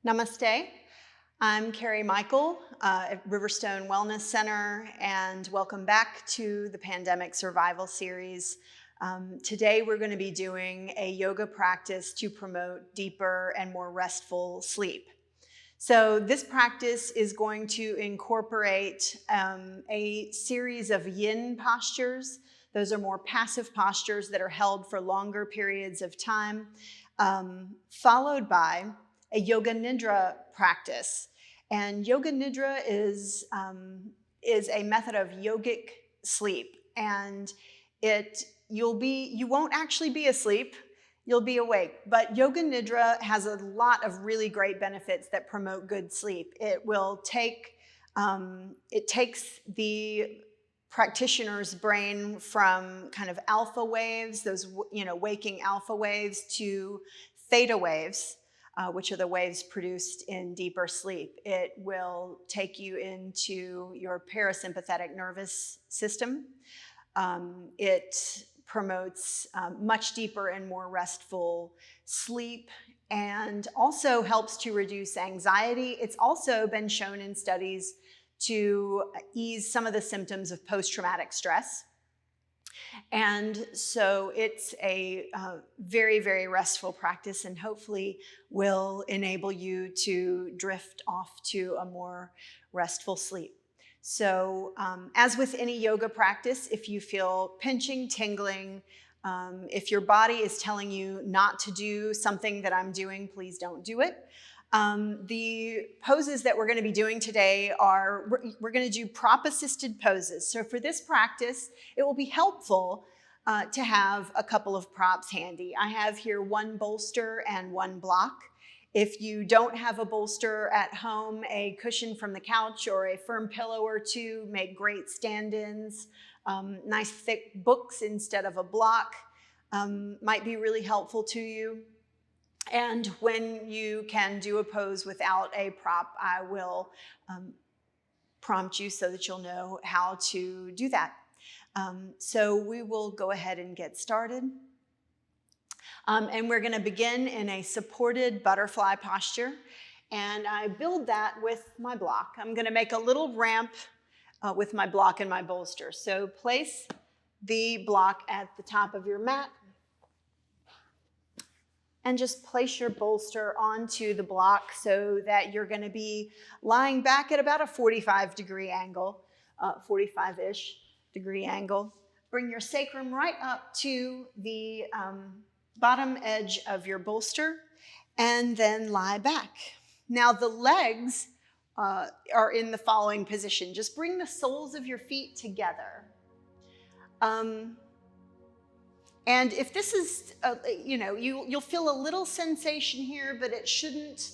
Namaste. I'm Carrie Michael at Riverstone Wellness Center, and welcome back to the Pandemic Survival Series. Today we're going to be doing a yoga practice to promote deeper and more restful sleep. So this practice is going to incorporate a series of YIN postures. Those are more passive postures that are held for longer periods of time, followed by a yoga nidra practice. And yoga nidra is a method of yogic sleep, and you won't actually be asleep. You'll be awake. But yoga nidra has a lot of really great benefits that promote good sleep. It takes the practitioner's brain from kind of alpha waves, those waking alpha waves, to theta waves, which are the waves produced in deeper sleep. It will take you into your parasympathetic nervous system. It promotes much deeper and more restful sleep, and also helps to reduce anxiety. It's also been shown in studies to ease some of the symptoms of post-traumatic stress. And so it's a very, very restful practice, and hopefully will enable you to drift off to a more restful sleep. So as with any yoga practice, if you feel pinching, tingling, if your body is telling you not to do something that I'm doing, please don't do it. The poses that we're going to be doing today we're going to do prop-assisted poses. So for this practice, it will be helpful to have a couple of props handy. I have here one bolster and one block. If you don't have a bolster at home, a cushion from the couch or a firm pillow or two make great stand-ins. Nice thick books instead of a block might be really helpful to you. And when you can do a pose without a prop, I will prompt you so that you'll know how to do that. So we will go ahead and get started. And we're going to begin in a supported butterfly posture. And I build that with my block. I'm going to make a little ramp with my block and my bolster. So place the block at the top of your mat, and just place your bolster onto the block so that you're going to be lying back at about a 45-degree angle, 45-ish degree angle. Bring your sacrum right up to the bottom edge of your bolster, and then lie back. Now the legs are in the following position. Just bring the soles of your feet together. And if this is, you'll feel a little sensation here, but it shouldn't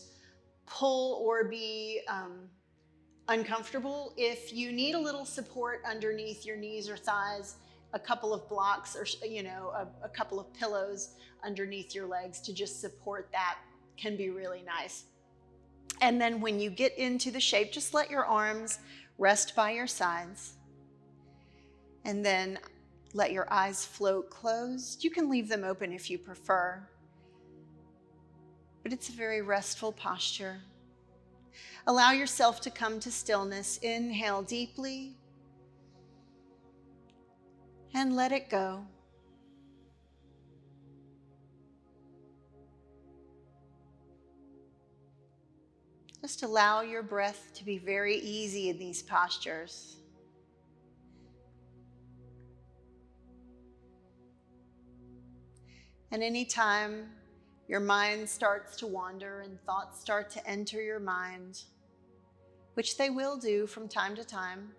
pull or be uncomfortable. If you need a little support underneath your knees or thighs, a couple of blocks or, a couple of pillows underneath your legs to just support that can be really nice. And then when you get into the shape, just let your arms rest by your sides. And then let your eyes float closed. You can leave them open if you prefer, but it's a very restful posture. Allow yourself to come to stillness. Inhale deeply and let it go. Just allow your breath to be very easy in these postures. And anytime your mind starts to wander and thoughts start to enter your mind, which they will do from time to time,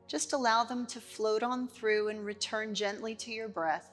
just allow them to float on through and return gently to your breath.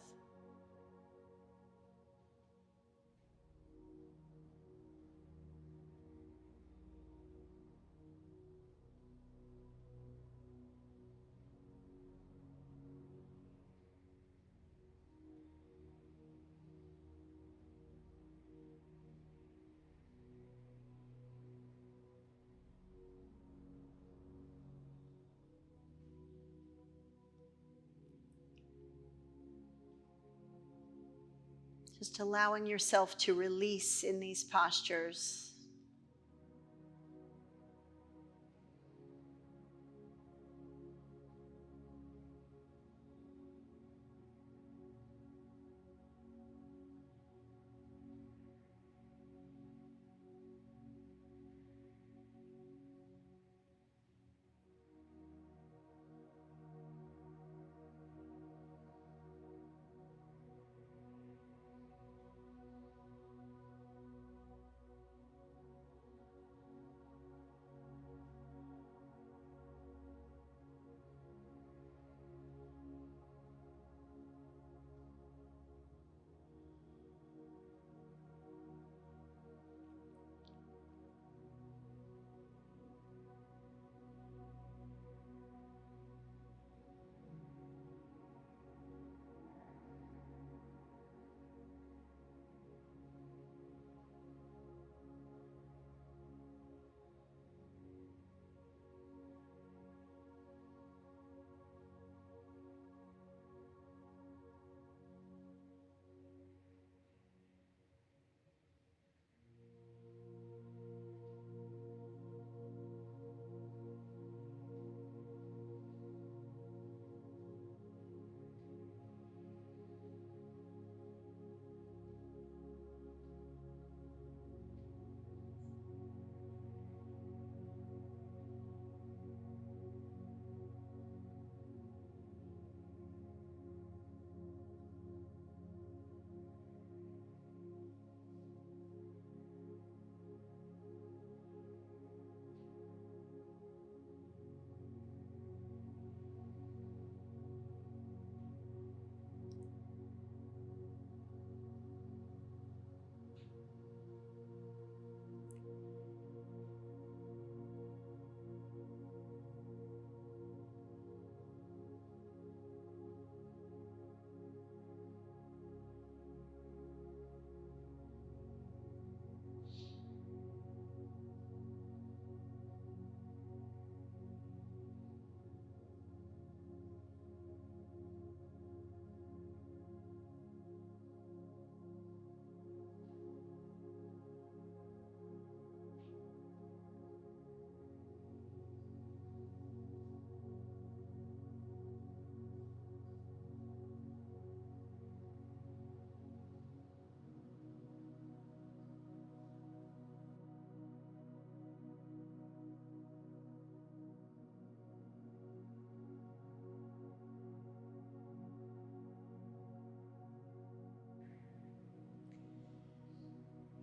Just allowing yourself to release in these postures.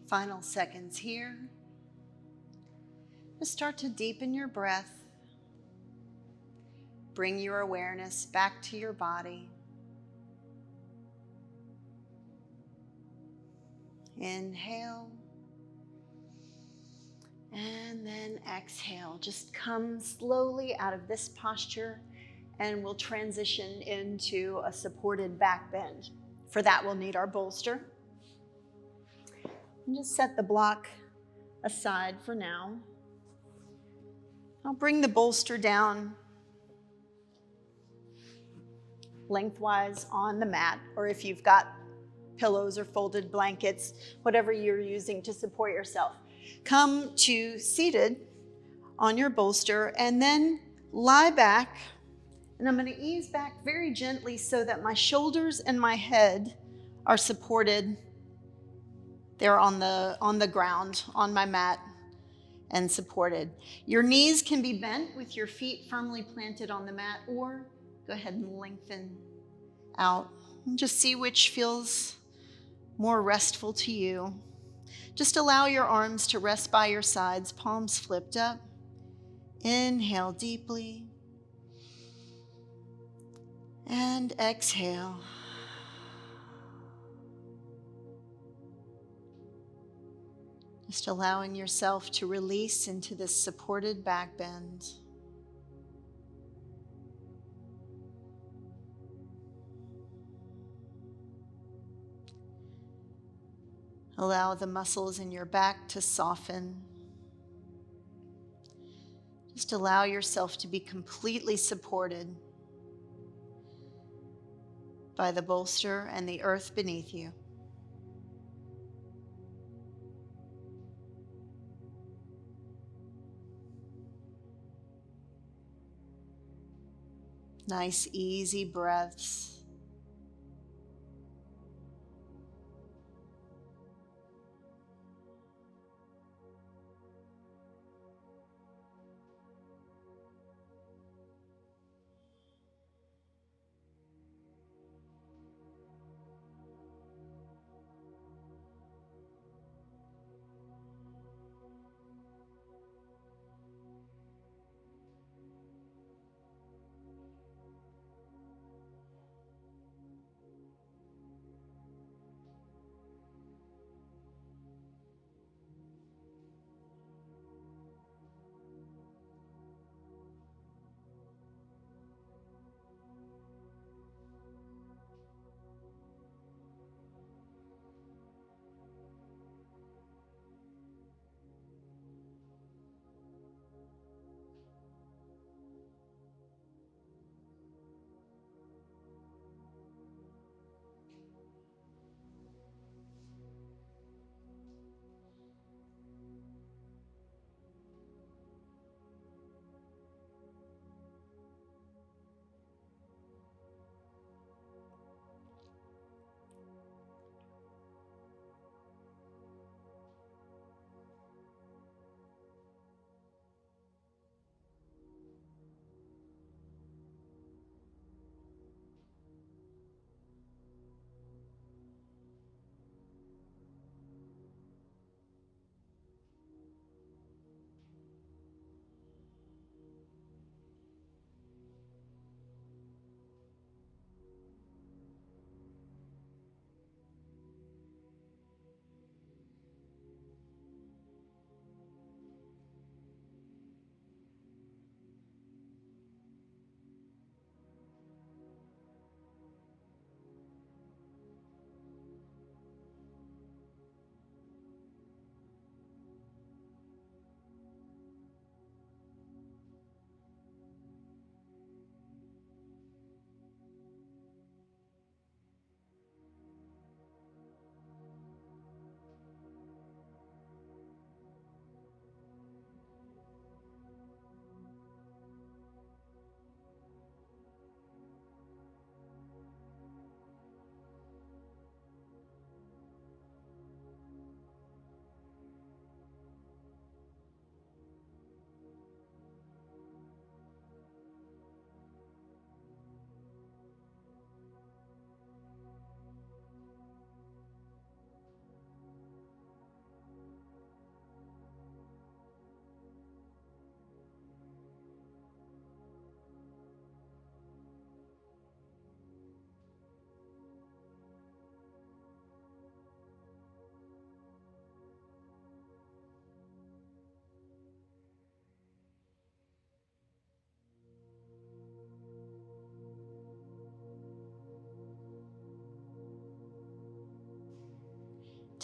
Final seconds here. Just start to deepen your breath. Bring your awareness back to your body. Inhale. And then exhale. Just come slowly out of this posture and we'll transition into a supported back bend. For that, we'll need our bolster. And just set the block aside for now. I'll bring the bolster down lengthwise on the mat, or if you've got pillows or folded blankets, whatever you're using to support yourself. Come to seated on your bolster and then lie back. And I'm going to ease back very gently so that my shoulders and my head are supported. They're on the ground, on my mat, and supported. Your knees can be bent with your feet firmly planted on the mat, or go ahead and lengthen out. And just see which feels more restful to you. Just allow your arms to rest by your sides, palms flipped up. Inhale deeply. And exhale. Just allowing yourself to release into this supported back bend. Allow the muscles in your back to soften. Just allow yourself to be completely supported by the bolster and the earth beneath you. Nice, easy breaths.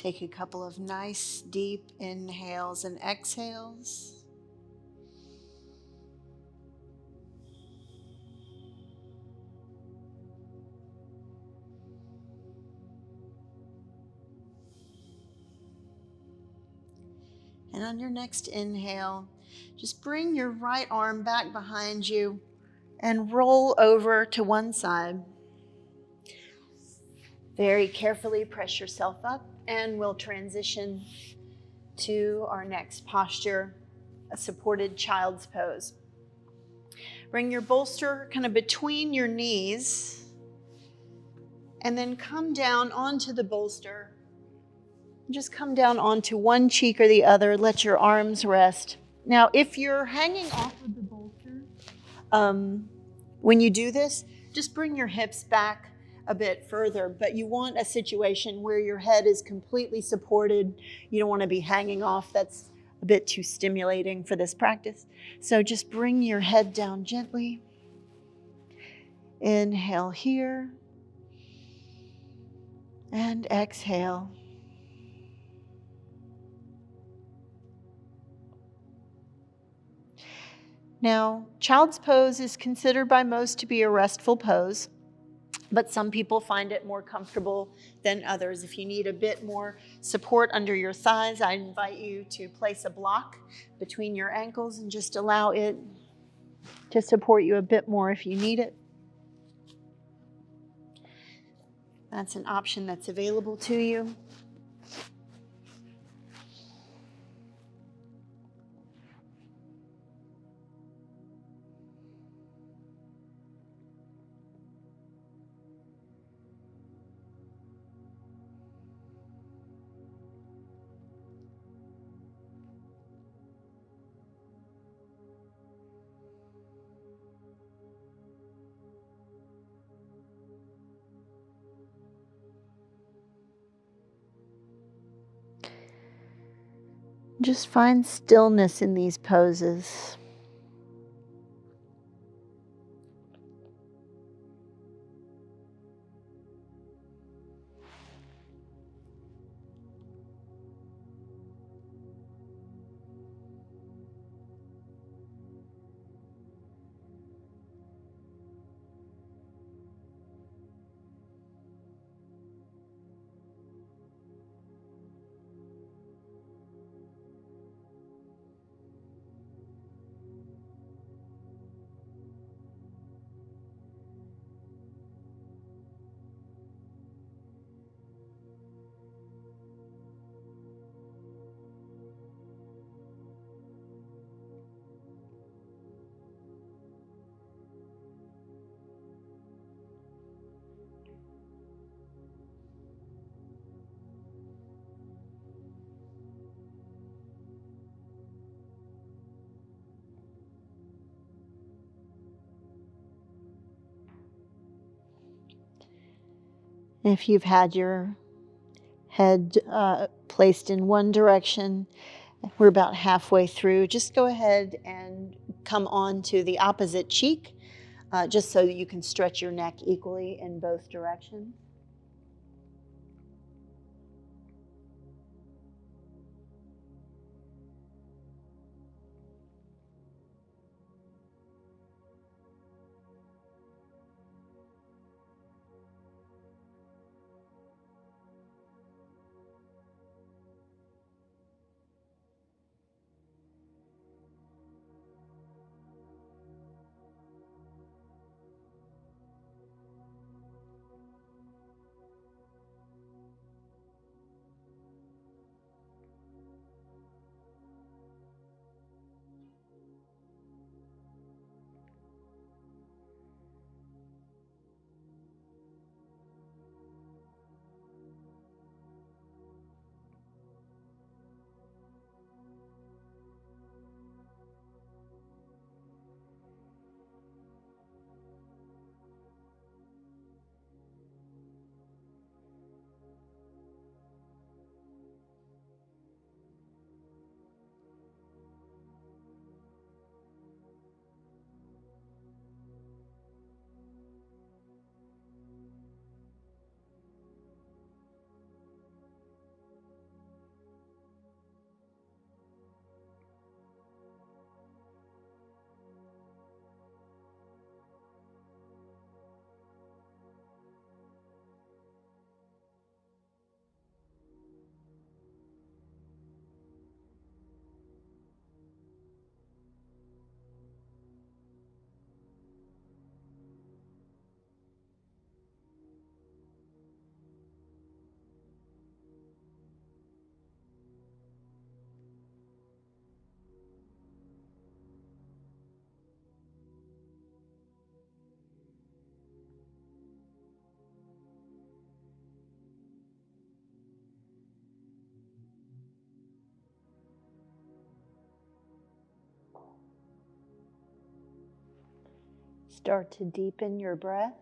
Take a couple of nice deep inhales and exhales. And on your next inhale, just bring your right arm back behind you and roll over to one side. Very carefully press yourself up, and we'll transition to our next posture, a supported child's pose. Bring your bolster kind of between your knees, and then come down onto the bolster. Just come down onto one cheek or the other. Let your arms rest. Now, if you're hanging off of the bolster, when you do this, just bring your hips back a bit further, but you want a situation where your head is completely supported. You don't want to be hanging off. That's a bit too stimulating for this practice. So just bring your head down gently. Inhale here and exhale. Now, child's pose is considered by most to be a restful pose, but some people find it more comfortable than others. If you need a bit more support under your thighs, I invite you to place a block between your ankles and just allow it to support you a bit more if you need it. That's an option that's available to you. Just find stillness in these poses. If you've had your head placed in one direction, we're about halfway through. Just go ahead and come on to the opposite cheek, just so that you can stretch your neck equally in both directions. Start to deepen your breath.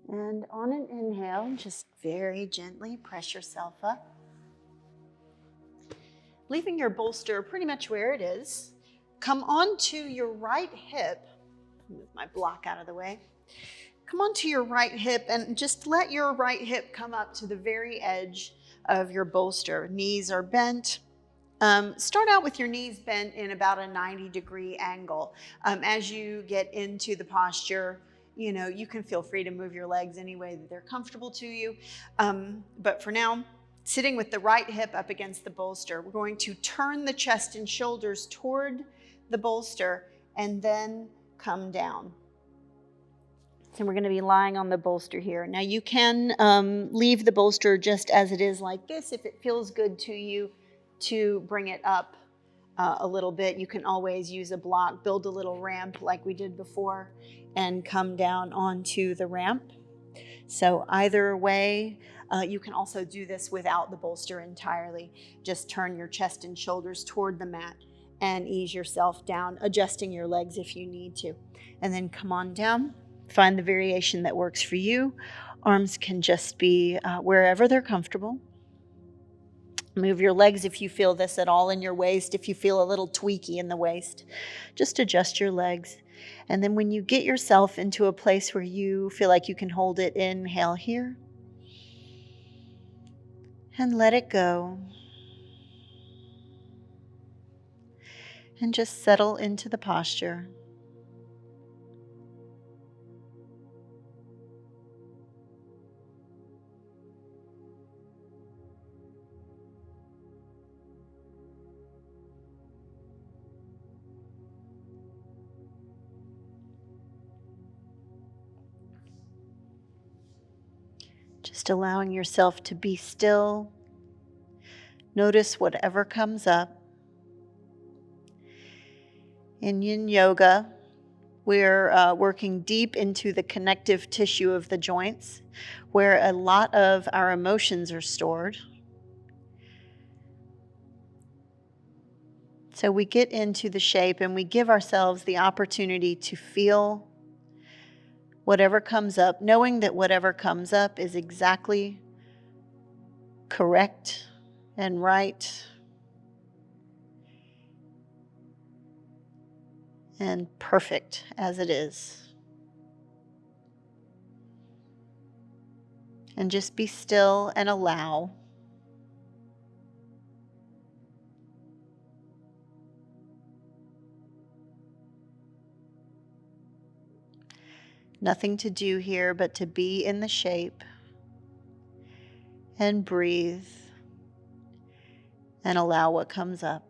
And on an inhale, just very gently press yourself up. Leaving your bolster pretty much where it is. Come onto your right hip. Move my block out of the way. Come onto your right hip and just let your right hip come up to the very edge of your bolster. Knees are bent. Start out with your knees bent in about a 90-degree angle. As you get into the posture, you can feel free to move your legs any way that they're comfortable to you. But for now, sitting with the right hip up against the bolster, we're going to turn the chest and shoulders toward the bolster and then come down. So we're going to be lying on the bolster here. Now you can leave the bolster just as it is like this if it feels good to you to bring it up a little bit. You can always use a block, build a little ramp like we did before, and come down onto the ramp. So either way, you can also do this without the bolster entirely. Just turn your chest and shoulders toward the mat and ease yourself down, adjusting your legs if you need to. And then come on down. Find the variation that works for you. Arms can just be wherever they're comfortable. Move your legs if you feel this at all in your waist. If you feel a little tweaky in the waist, just adjust your legs. And then when you get yourself into a place where you feel like you can hold it, inhale here and let it go. And just settle into the posture. Just allowing yourself to be still. Notice whatever comes up. In Yin Yoga, we're working deep into the connective tissue of the joints, where a lot of our emotions are stored. So we get into the shape and we give ourselves the opportunity to feel whatever comes up, knowing that whatever comes up is exactly correct and right and perfect as it is. And just be still and allow. Nothing to do here but to be in the shape and breathe and allow what comes up.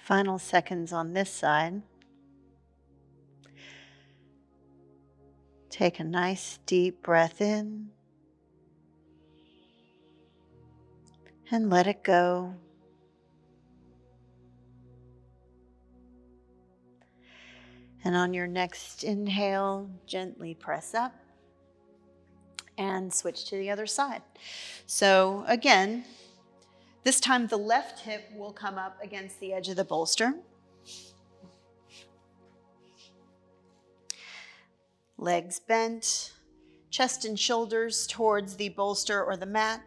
Final seconds on this side. Take a nice deep breath in and let it go. And on your next inhale, gently press up and switch to the other side. So again, this time the left hip will come up against the edge of the bolster. Legs bent, chest and shoulders towards the bolster or the mat,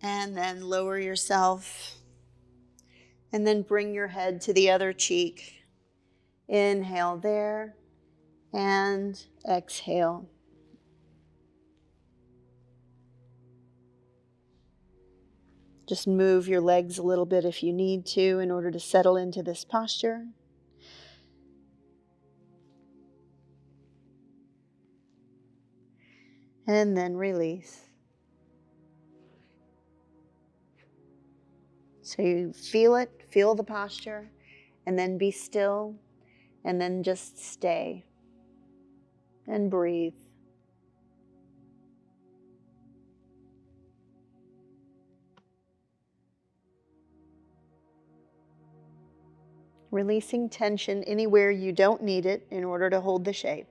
and then lower yourself, and then bring your head to the other cheek. Inhale there, and exhale. Just move your legs a little bit if you need to in order to settle into this posture. And then release. So you feel it, feel the posture, and then be still, and then just stay and breathe. Releasing tension anywhere you don't need it in order to hold the shape.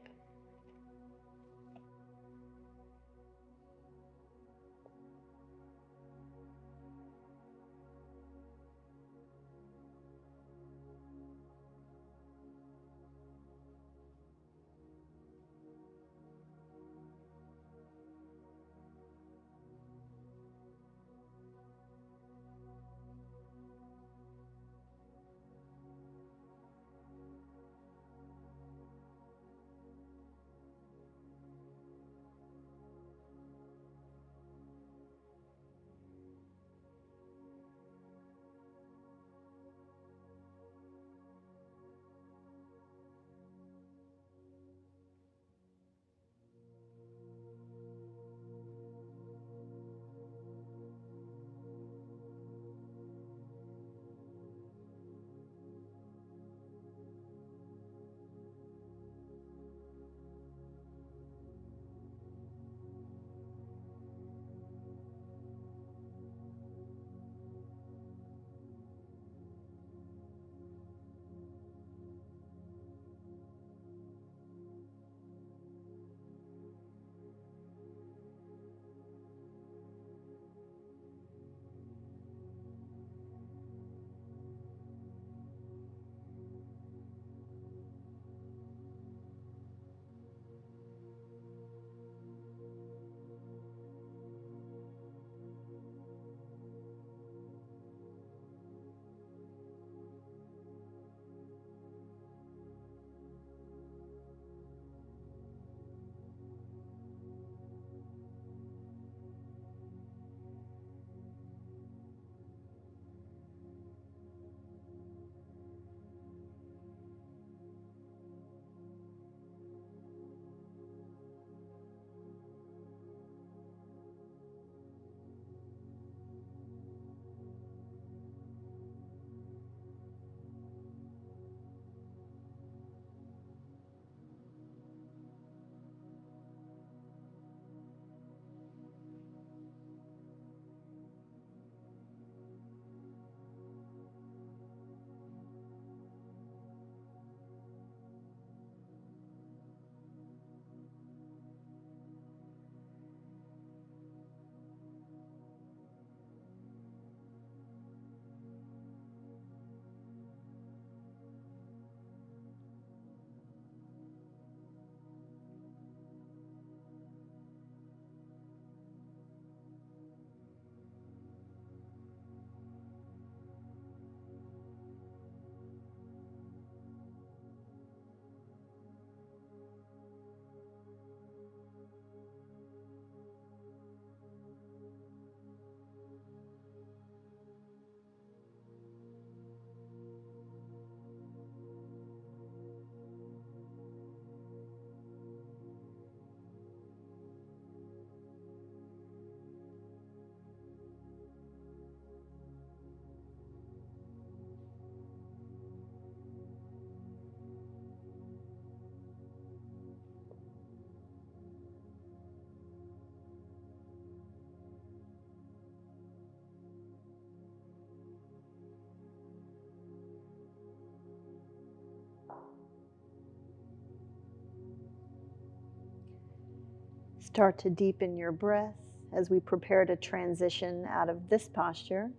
Start to deepen your breath as we prepare to transition out of this posture.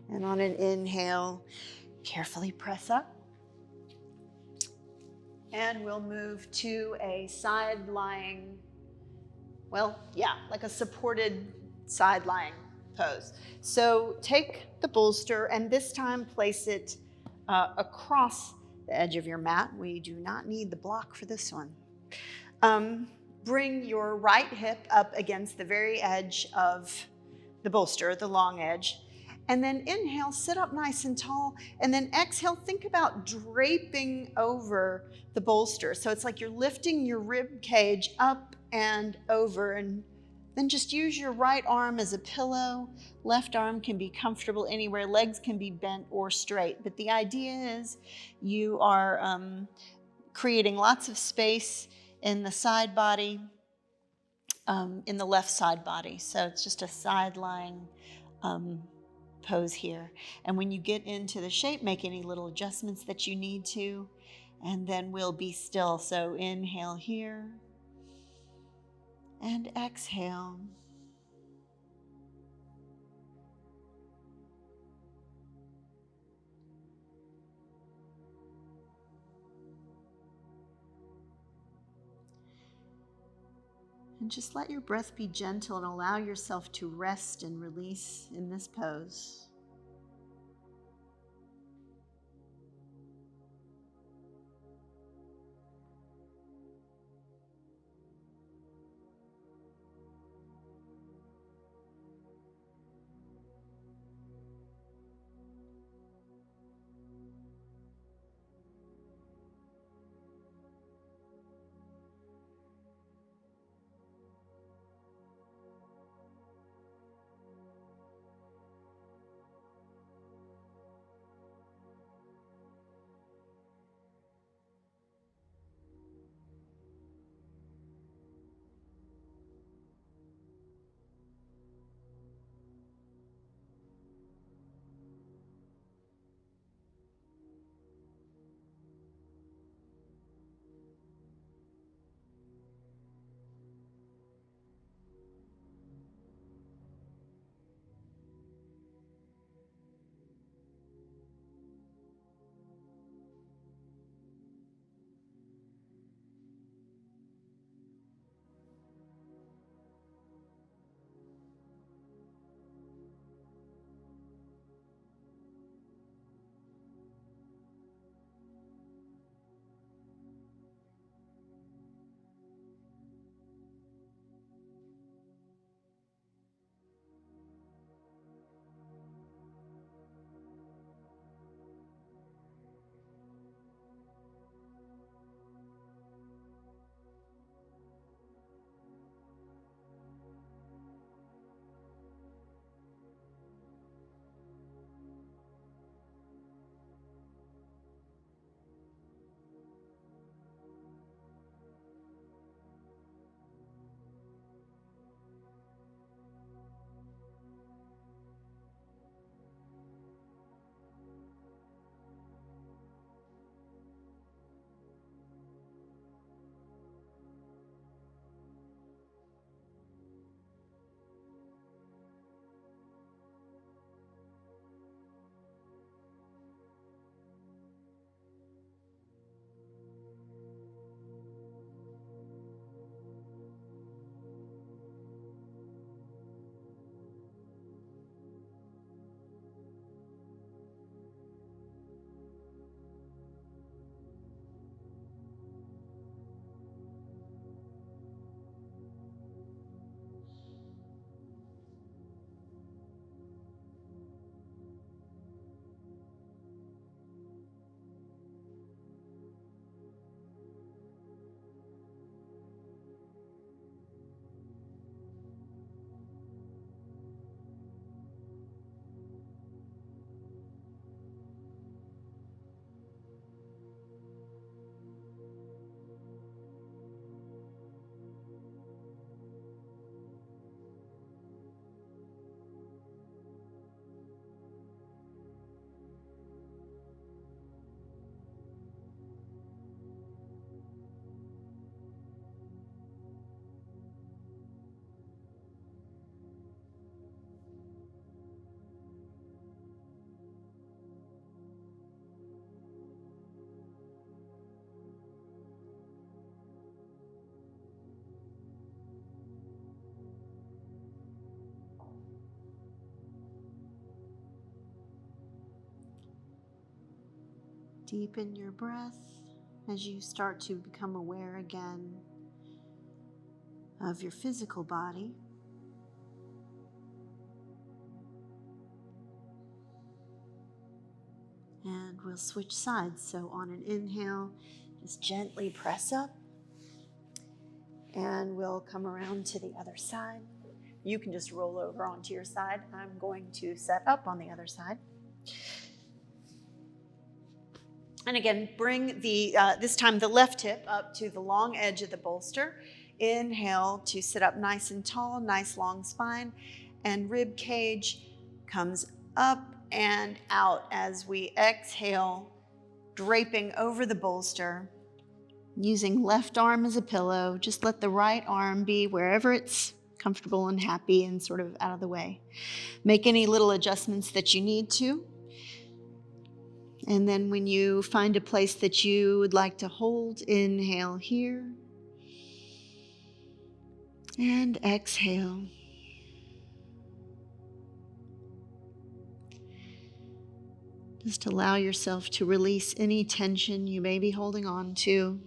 And on an inhale, carefully press up. And we'll move to a side lying, like a supported side lying pose. So take the bolster and this time place it across the edge of your mat. We do not need the block for this one. Bring your right hip up against the very edge of the bolster, the long edge. And then inhale, sit up nice and tall. And then exhale, think about draping over the bolster. So it's like you're lifting your rib cage up and over. And then just use your right arm as a pillow. Left arm can be comfortable anywhere. Legs can be bent or straight. But the idea is you are creating lots of space in the side body, in the left side body. So it's just a side lying pose here. And when you get into the shape, make any little adjustments that you need to, and then we'll be still. So inhale here and exhale. And just let your breath be gentle and allow yourself to rest and release in this pose. Deepen your breath as you start to become aware again of your physical body. And we'll switch sides. So on an inhale, just gently press up. And we'll come around to the other side. You can just roll over onto your side. I'm going to set up on the other side. And again, bring this time the left hip up to the long edge of the bolster. Inhale to sit up nice and tall, nice long spine. And rib cage comes up and out as we exhale, draping over the bolster. Using left arm as a pillow, just let the right arm be wherever it's comfortable and happy and sort of out of the way. Make any little adjustments that you need to. And then when you find a place that you would like to hold, inhale here and exhale. Just allow yourself to release any tension you may be holding on to.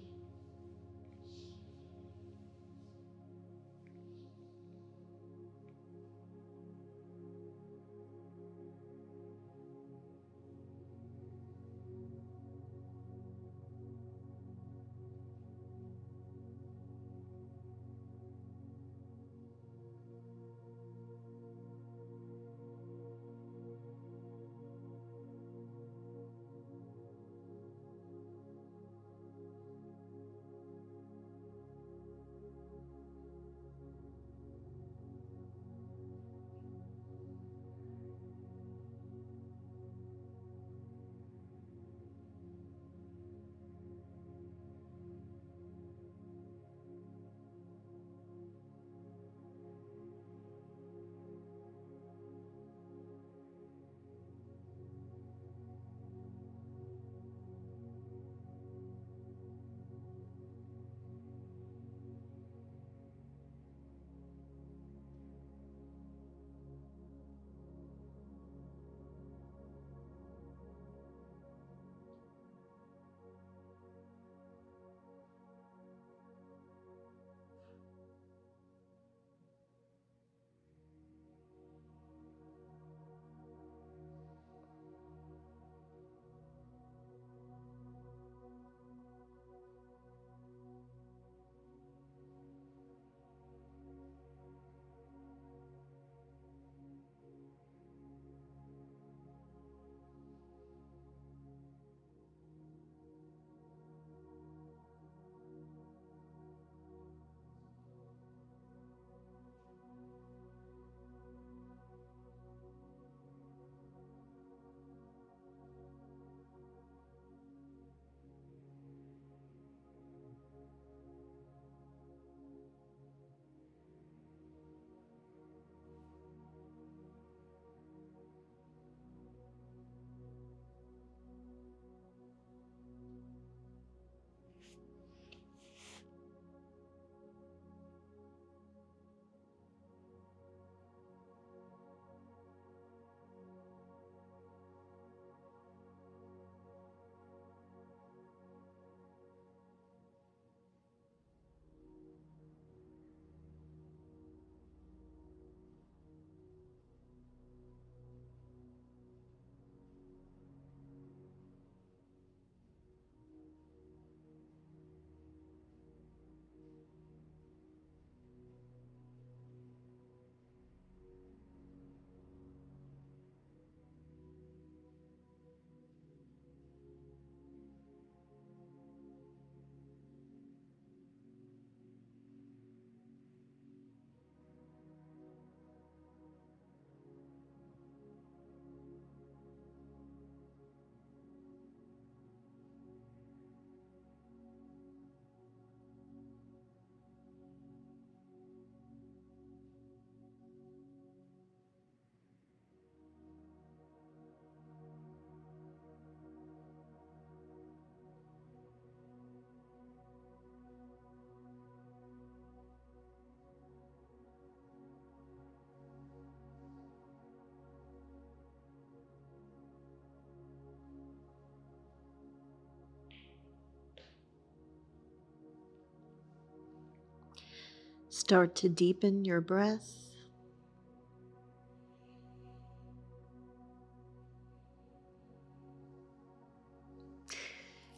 Start to deepen your breath.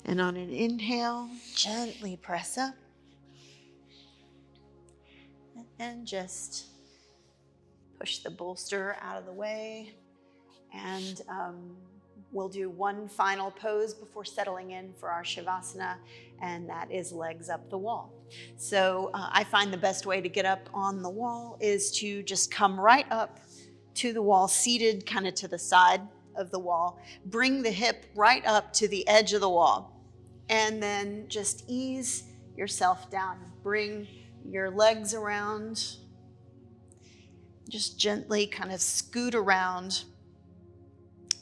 And on an inhale, gently press up. And just push the bolster out of the way. And we'll do one final pose before settling in for our Shavasana, and that is legs up the wall. So I find the best way to get up on the wall is to just come right up to the wall, seated kind of to the side of the wall. Bring the hip right up to the edge of the wall, and then just ease yourself down. Bring your legs around. Just gently kind of scoot around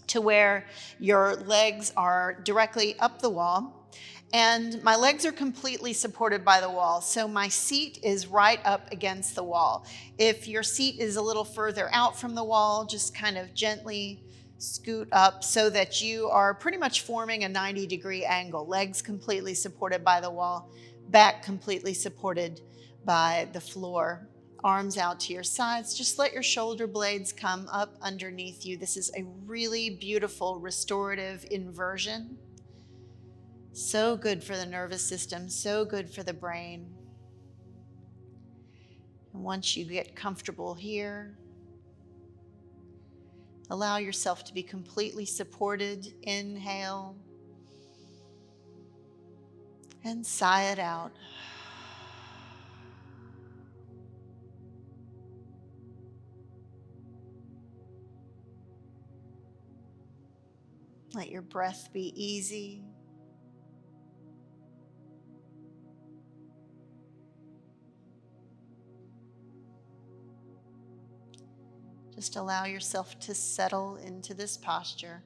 to where your legs are directly up the wall. And my legs are completely supported by the wall. So my seat is right up against the wall. If your seat is a little further out from the wall, just kind of gently scoot up so that you are pretty much forming a 90-degree angle. Legs completely supported by the wall, back completely supported by the floor. Arms out to your sides. Just let your shoulder blades come up underneath you. This is a really beautiful restorative inversion. So good for the nervous system, so good for the brain. And once you get comfortable here, allow yourself to be completely supported. Inhale and sigh it out. Let your breath be easy. Just allow yourself to settle into this posture.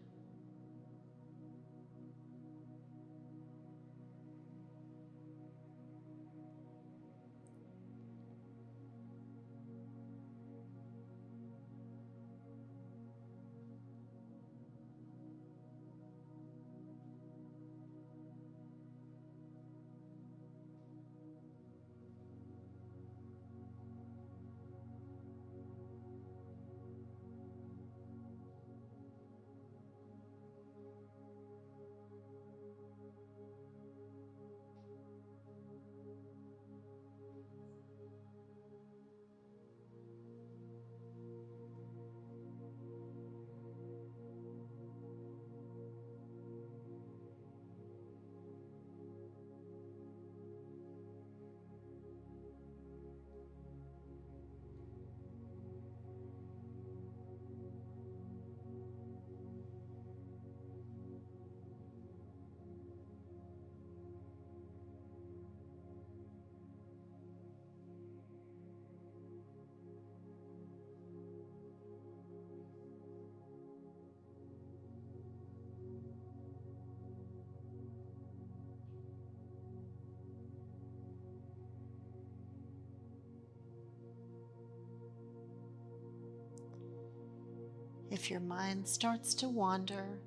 If your mind starts to wander,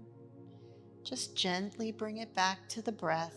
just gently bring it back to the breath.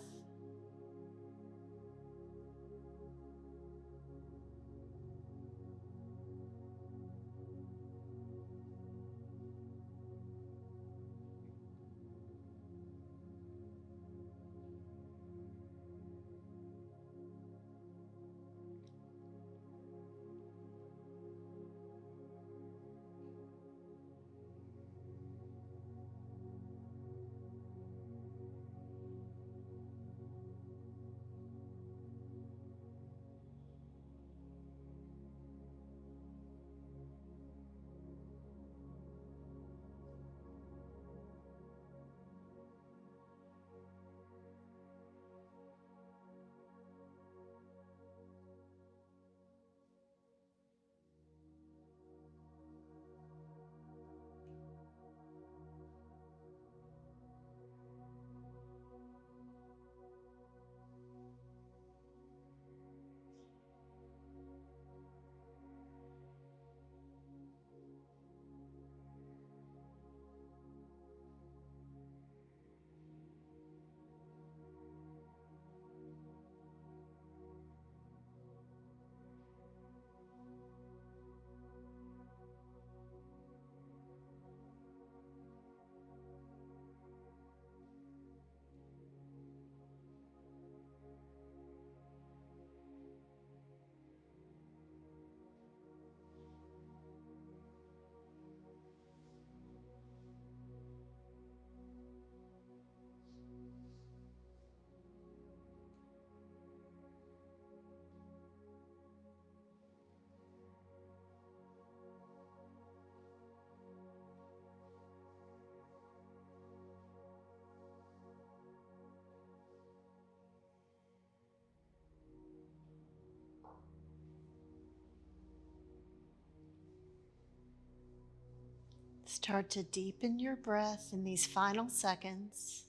Start to deepen your breath in these final seconds.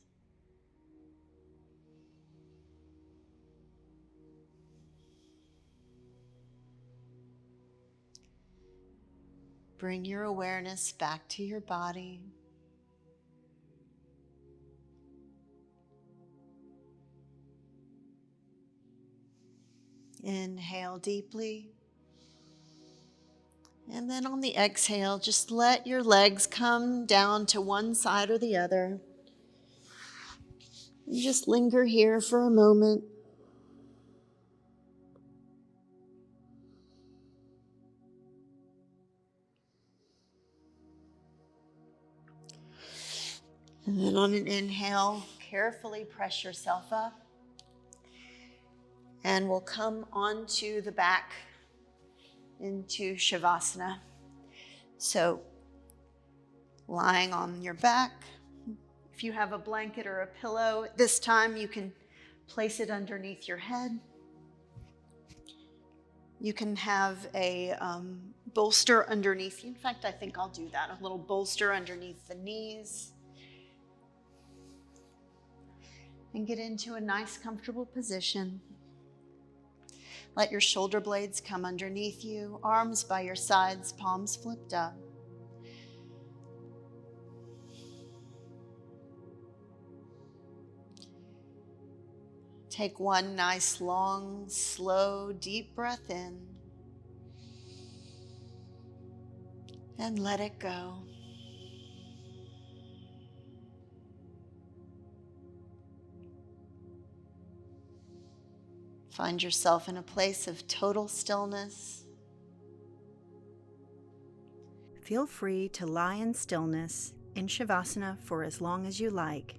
Bring your awareness back to your body. Inhale deeply. And then on the exhale, just let your legs come down to one side or the other. And just linger here for a moment. And then on an inhale, carefully press yourself up. And we'll come onto the back into Shavasana. So lying on your back. If you have a blanket or a pillow, this time you can place it underneath your head. You can have a bolster underneath you. In fact, I think I'll do that. A little bolster underneath the knees. And get into a nice, comfortable position. Let your shoulder blades come underneath you, arms by your sides, palms flipped up. Take one nice, long, slow, deep breath in. And let it go. Find yourself in a place of total stillness. Feel free to lie in stillness in Shavasana for as long as you like.